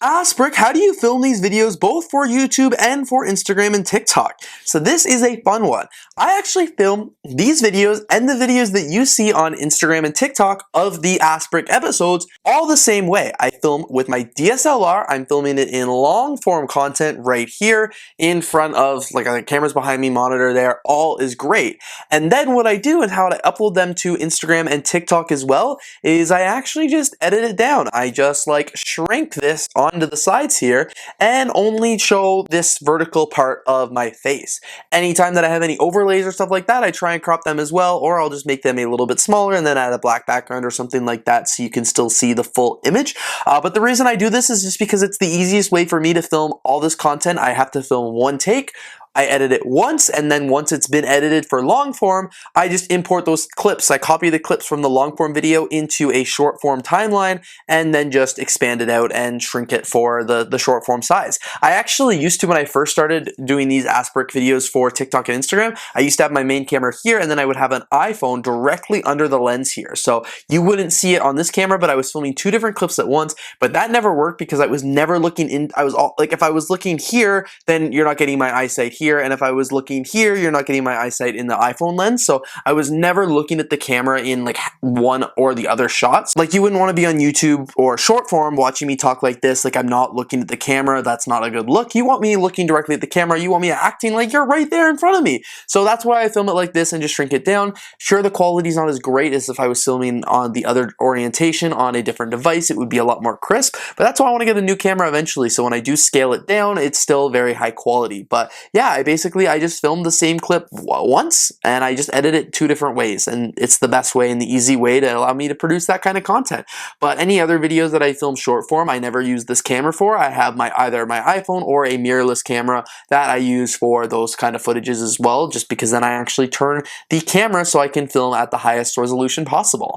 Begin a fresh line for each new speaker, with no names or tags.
Asprick, how do you film these videos both for YouTube and for Instagram and TikTok? So this is a fun one. I actually film these videos and the videos that you see on Instagram and TikTok of the Asprick episodes all the same way. I film with my DSLR. I'm filming it in long form content right here in front of like the cameras behind me, monitor there, all is great. And then what I do and how I upload them to Instagram and TikTok as well is I actually just edit it down. I just like shrink this onto the sides here and only show this vertical part of my face. Anytime that I have any overlays or stuff like that, I try and crop them as well, or I'll just make them a little bit smaller and then add a black background or something like that so you can still see the full image. But the reason I do this is just because it's the easiest way for me to film all this content. I have to film one take. I edit it once, and then once it's been edited for long form, I just import those clips. I copy the clips from the long form video into a short form timeline, and then just expand it out and shrink it for the short form size. I actually used to, when I first started doing these Asprick videos for TikTok and Instagram, I used to have my main camera here, and then I would have an iPhone directly under the lens here. So you wouldn't see it on this camera, but I was filming two different clips at once, but that never worked because I was never looking in. If I was looking here, then you're not getting my eyesight here. And if I was looking here, you're not getting my eyesight in the iPhone lens. So I was never looking at the camera in like one or the other shots. Like you wouldn't want to be on YouTube or short form watching me talk like this. Like I'm not looking at the camera. That's not a good look. You want me looking directly at the camera. You want me acting like you're right there in front of me. So that's why I film it like this and just shrink it down. Sure, the quality's not as great as if I was filming on the other orientation on a different device. It would be a lot more crisp, but that's why I want to get a new camera eventually. So when I do scale it down, it's still very high quality. But yeah, I just filmed the same clip once and I just edit it two different ways, and it's the best way and the easy way to allow me to produce that kind of content. But any other videos that I film short form, I never use this camera for. I have either my iPhone or a mirrorless camera that I use for those kind of footages as well, just because then I actually turn the camera so I can film at the highest resolution possible.